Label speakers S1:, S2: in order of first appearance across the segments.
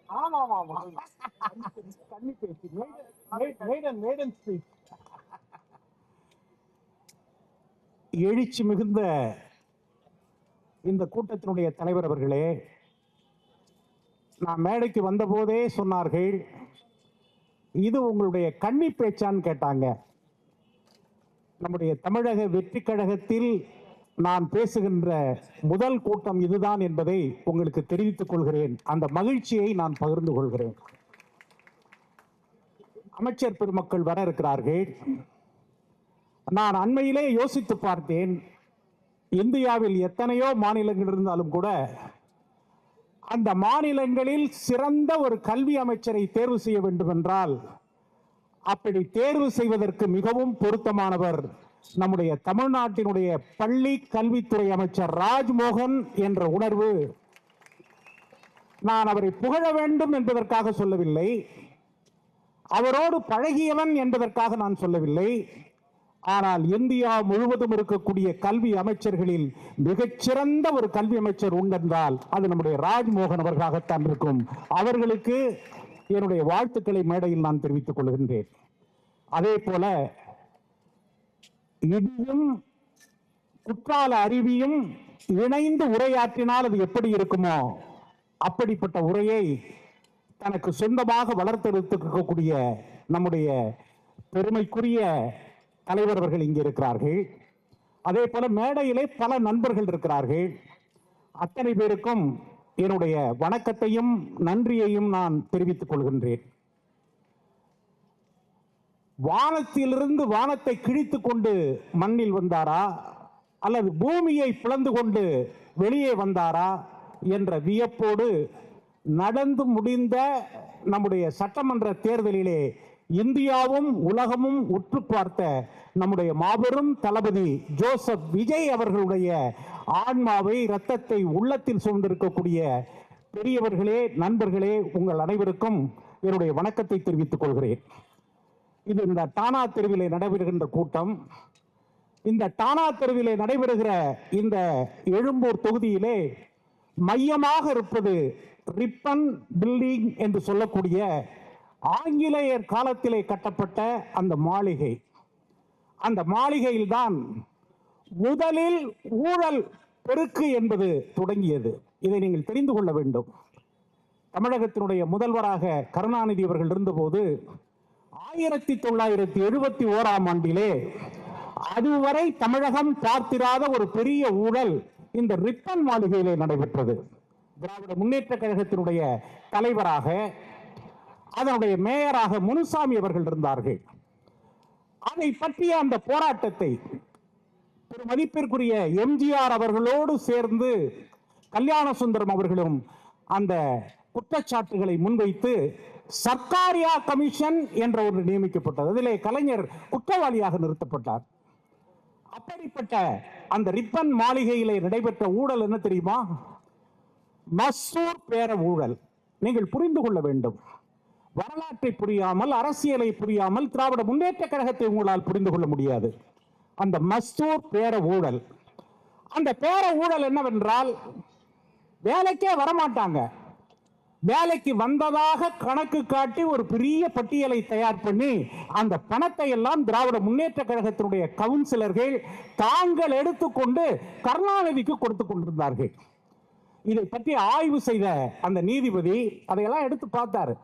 S1: ஆமா ஆமா ஆமா கன்னி பேச்சு மேடன் ஸ்பீச். எழுச்சி மிகுந்த இந்த கூட்டத்தினுடைய தலைவர் அவர்களே, நான் மேடைக்கு வந்த போதே சொன்னார்கள், இது உங்களுடைய கன்னி பேச்சான்னு கேட்டாங்க. நம்முடைய தமிழக வெற்றி கழகத்தில் நான் பேசுகின்ற முதல் கூட்டம் இதுதான் என்பதை உங்களுக்கு தெரிவித்துக் கொள்கிறேன். அந்த மகிழ்ச்சியை நான் பகிர்ந்து கொள்கிறேன். அமைச்சர் பெருமக்கள் வர இருக்கிறார்கள். நான் அண்மையிலே யோசித்து பார்த்தேன், இந்தியாவில் எத்தனையோ மாநிலங்கள் இருந்தாலும் கூட அந்த மாநிலங்களில் சிறந்த ஒரு கல்வி அமைச்சரை தேர்வு செய்ய வேண்டும் என்றால் அப்படி தேர்வு செய்வதற்கு மிகவும் பொருத்தமானவர் நம்முடைய தமிழ்நாட்டினுடைய பள்ளி கல்வித்துறை அமைச்சர் ராஜ்மோகன் என்ற உணர்வு. நான் அவரை புகழ வேண்டும் என்பதற்காக சொல்லவில்லை, அவரோடு பழகியவன் என்பதற்காக நான் சொல்லவில்லை. ஆனால் இந்தியா முழுவதும் இருக்கக்கூடிய கல்வி அமைச்சர்களில் மிகச்சிறந்த ஒரு கல்வி அமைச்சர் உண்டென்றால் அது நம்முடைய ராஜ்மோகன் அவர்களாகத்தான் இருக்கும். அவர்களுக்கு என்னுடைய வாழ்த்துக்களை மேடையில் நான் தெரிவித்துக் கொள்கின்றேன். அதே போல இடியும் குற்றால அருவியும் இணைந்து உரையாற்றினால் அது எப்படி இருக்குமோ அப்படிப்பட்ட உரையை தனக்கு சொந்தமாக வளர்த்தெடுத்திருக்கக்கூடிய நம்முடைய பெருமைக்குரிய தலைவர் அவர்கள் இங்கே இருக்கிறார்கள். அதே போல மேடையிலே பல நண்பர்கள் இருக்கிறார்கள். அத்தனை பேருக்கும் என்னுடைய வணக்கத்தையும் நன்றியையும் நான் தெரிவித்துக் கொள்கின்றேன். வானத்திலிருந்து வானத்தை கிழித்துக் கொண்டு மண்ணில் வந்தாரா அல்லது பூமியை பிளந்து கொண்டு வெளியே வந்தாரா என்ற வியப்போடு நடந்து முடிந்த நம்முடைய சட்டமன்ற தேர்தலிலே இந்தியாவும் உலகமும் உற்று பார்த்த நம்முடைய மாபெரும் தளபதி ஜோசப் விஜய் அவர்களுடைய ஆன்மாவை இரத்தத்தை உள்ளத்தில் சுமந்திருக்கக்கூடிய பெரியவர்களே, நண்பர்களே, உங்கள் அனைவருக்கும் என்னுடைய வணக்கத்தை தெரிவித்துக் கொள்கிறேன். இது இந்த டானா தெருவிலே நடைபெறுகின்ற கூட்டம். இந்த டானா தெருவிலே நடைபெறுகிற இந்த எழும்பூர் தொகுதியிலே மையமாக இருப்பது ரிப்பன் பில்டிங் என்று சொல்லக்கூடிய ஆங்கிலேயர் காலத்திலே கட்டப்பட்ட அந்த மாளிகை. அந்த மாளிகையில்தான் முதலில் ஊழல் பெருக்கு என்பது தொடங்கியது. இதை நீங்கள் தெரிந்து கொள்ள வேண்டும். தமிழகத்தினுடைய முதல்வராக கருணாநிதி அவர்கள் இருந்தபோது 1971ஆம் ஆண்டிலே அதுவரை தமிழகம் பார்த்திராத ஒரு பெரிய ஊழல் இந்த ரிப்பன் மாளிகையிலே நடைபெற்றது. திராவிட முன்னேற்ற கழகத்தினுடைய தலைவராக அதனுடைய மேயராக முனுசாமி அவர்கள் இருந்தார்கள். அதை பற்றிய அந்த போராட்டத்தை ஒரு மதிப்பிற்குரிய எம்ஜிஆர் அவர்களோடு சேர்ந்து கல்யாண சுந்தரம் அவர்களும் அந்த குற்றச்சாட்டுகளை முன்வைத்து சர்க்காரியா கமிஷன் என்ற ஒன்று நியமிக்கப்பட்டது. அதிலே கலைஞர் குற்றவாளியாக நிறுத்தப்பட்டார். அப்படிப்பட்ட அந்த ரிப்பன் மாளிகையிலே நடைபெற்ற ஊழல் என்ன தெரியுமா? மசூர் பேர ஊழல். நீங்கள் புரிந்து கொள்ள வேண்டும். வரலாற்றை புரியாமல், அரசியலை புரியாமல் திராவிட முன்னேற்ற கழகத்தை உங்களால் புரிந்து கொள்ள முடியாது. அந்த மசூர் பேர ஊழல், அந்த பேர ஊழல் என்னவென்றால் வேலைக்கே வரமாட்டாங்க. வேலைக்கு வந்ததாக கணக்கு காட்டி ஒரு பெரிய பட்டியலை தயார் பண்ணி அந்த பணத்தை எல்லாம் திராவிட முன்னேற்ற கழகத்தினுடைய கவுன்சிலர்கள் தாங்கள் எடுத்துக்கொண்டு கருணாநிதிக்கு கொடுத்து கொண்டிருந்தார்கள். இதை பற்றி ஆய்வு செய்த அந்த நீதிபதி அதையெல்லாம் எடுத்து பார்த்தாரு.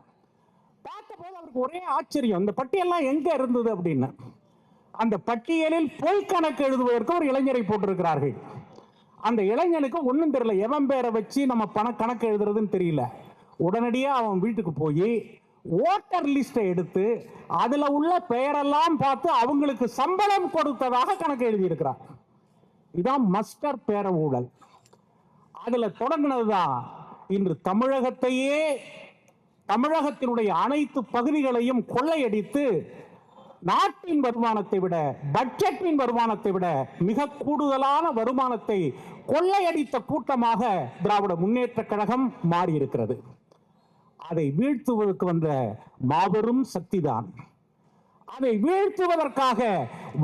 S1: பார்த்தபோது அவருக்கு ஒரே ஆச்சரியம், இந்த பட்டியெல்லாம் எங்க இருந்தது அப்படின்னு. அந்த பட்டியலில் பொய் கணக்கு எழுதுவதற்கு ஒரு இளைஞரை போட்டிருக்கிறார்கள். அந்த இளைஞனுக்கு ஒன்றும் தெரியல, எவன் பேரை வச்சு நம்ம பண கணக்கு எழுதுறதுன்னு தெரியல. உடனடியாக அவன் வீட்டுக்கு போய் ஓட்டர் லிஸ்டை எடுத்து அதுல உள்ள பெயரெல்லாம் பார்த்து அவங்களுக்கு சம்பளம் கொடுத்ததாக கணக்கு எழுதியிருக்கிறார். இதான் மஸ்டர் பேர ஊழல். அதுல தொடங்கினதுதான் இன்று தமிழகத்தையே, தமிழகத்தினுடைய அனைத்து பகுதிகளையும் கொள்ளையடித்து நாட்டின் வருமானத்தை விட, பட்ஜெட்டின் வருமானத்தை விட மிக கூடுதலான வருமானத்தை கொள்ளையடித்த கூட்டமாக திராவிட முன்னேற்ற கழகம் மாறியிருக்கிறது. அதை வீழ்த்துவதற்கு வந்த மாபெரும் சக்திதான். அதை வீழ்த்துவதற்காக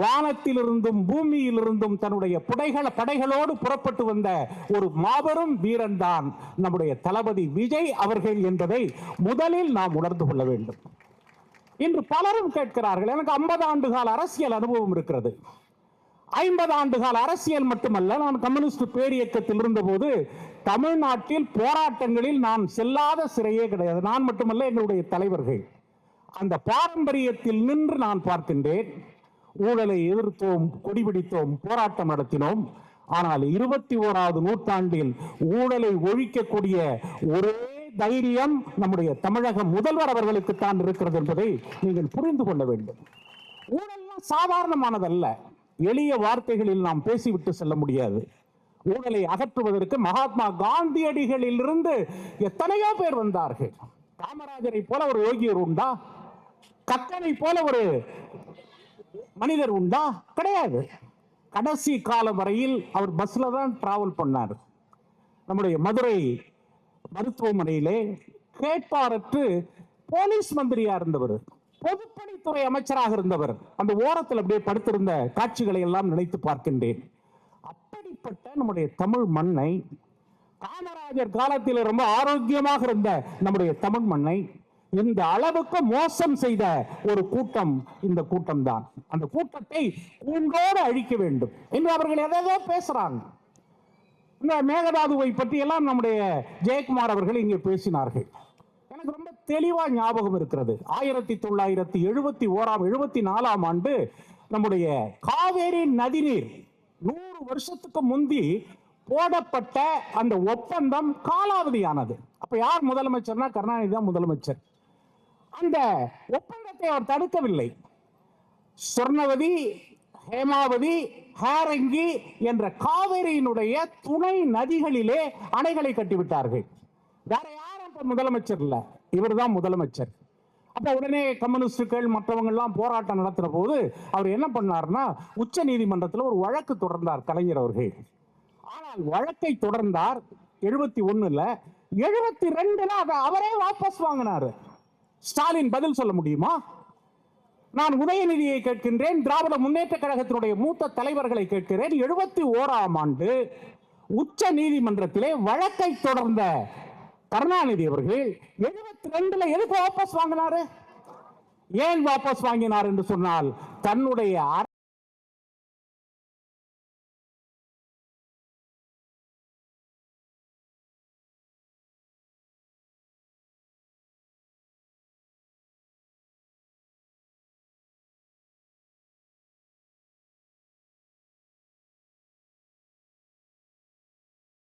S1: வானத்திலிருந்தும் பூமியிலிருந்தும் தன்னுடைய படைகளோடு புறப்பட்டு வந்த ஒரு மாபெரும் வீரன் தான் நம்முடைய தளபதி விஜய் அவர்கள் என்பதை முதலில் நாம் உணர்ந்து கொள்ள வேண்டும். இன்று பலரும் கேட்கிறார்கள், எனக்கு 50 ஆண்டுகால அரசியல் அனுபவம் இருக்கிறது. 50 ஆண்டுகால அரசியல் மட்டுமல்ல, நான் கம்யூனிஸ்ட் பேரியக்கத்தில் இருந்தபோது தமிழ்நாட்டில் போராட்டங்களில் நான் செல்லாத சிறையே கிடையாது. நான் மட்டுமல்ல, எங்களுடைய தலைவர்கள். அந்த பாரம்பரியத்தில் நின்று நான் பார்க்கின்றேன். ஊழலை எதிர்த்தோம், கொடிபிடித்தோம், போராட்டம் நடத்தினோம். ஆனால் 21வது நூற்றாண்டில் ஊழலை ஒழிக்கக்கூடிய ஒரே தைரியம் நம்முடைய தமிழக முதல்வர் அவர்களுக்கு தான் இருக்கிறது என்பதை நீங்கள் புரிந்து கொள்ள வேண்டும். ஊழல் சாதாரணமானதல்ல. எளிய வார்த்தைகளில் நாம் பேசிவிட்டு செல்ல முடியாது. ஊழலை அகற்றுவதற்கு மகாத்மா காந்தியடிகளில் இருந்து எத்தனையோ பேர் வந்தார்கள். காமராஜரை போல ஒரு யோகியர் உண்டா? கக்கனை போல ஒரு மனிதர் உண்டா? கிடையாது. கடைசி காலம் வரையில் அவர் பஸ்ல தான் டிராவல் பண்ணார். நம்முடைய மதுரை மருத்துவமனையிலே கேட்பாரற்று போலீஸ் மந்திரியா இருந்தவர், பொதுப்பணித்துறை அமைச்சராக இருந்தவர். அந்த ஓரத்தில் அப்படியே படுத்திருந்த காட்சிகளை எல்லாம் நினைத்து பார்க்கின்றேன். அப்படிப்பட்ட நம்முடைய தமிழ் மண்ணை, காமராஜர் காலத்தில் ரொம்ப ஆரோக்கியமாக இருந்த நம்முடைய தமிழ் மண்ணை இந்த அளவுக்கு மோசம் செய்த ஒரு கூட்டம் இந்த கூட்டம் தான். அந்த கூட்டத்தை கூண்டோடு அழிக்க வேண்டும் என்று அவர்கள் எதோ பேசுறாங்க. இந்த மேகதாதுவை பற்றி எல்லாம் நம்முடைய ஜெயக்குமார் அவர்கள் இங்கே பேசினார்கள். எனக்கு ரொம்ப தெளிவா ஞாபகம் இருக்கிறது. 1974ஆம் ஆண்டு நம்முடைய காவேரி நதிநீர் 100 வருஷத்துக்கு முந்தி போடப்பட்ட அந்த ஒப்பந்தம் காலாவதியானது. அப்ப யார் முதலமைச்சர்னா கருணாநிதி தான் முதலமைச்சர். அந்த ஒப்பந்தத்தை அவர் தடுக்கவில்லை. சொர்ணவதி, ஹேமாவதி, ஹேரங்கி என்ற காவிரியினுடைய துணை நதிகளிலே அணைகளை கட்டிவிட்டார்கள். வேற யாரும் முதலமைச்சர் இல்ல, இவர் தான் முதலமைச்சர். அப்ப உடனே கம்யூனிஸ்டுகள் மற்றவங்க எல்லாம் போராட்டம் நடத்துற போது அவர் என்ன பண்ணார்னா, உச்ச நீதிமன்றத்தில் ஒரு வழக்கு தொடர்ந்தார் கலைஞர் அவர்கள். ஆனால் வழக்கை தொடர்ந்தார் 71ல, 72ல அவரே வாபஸ் வாங்கினார். ஸ்டாலின் பதில் சொல்ல முடியுமா? நான் உதயநிதியை கேட்கின்றேன், திராவிட முன்னேற்ற கழகத்தினுடைய மூத்த தலைவர்களை கேட்கிறேன். 71ஆம் ஆண்டு உச்ச நீதிமன்றத்திலே வழக்கை தொடர்ந்த கருணாநிதி அவர்கள் 72ல எதுக்கு வாபஸ் வாங்கினாரு? ஏன் வாபஸ் வாங்கினார் என்று சொன்னால், தன்னுடைய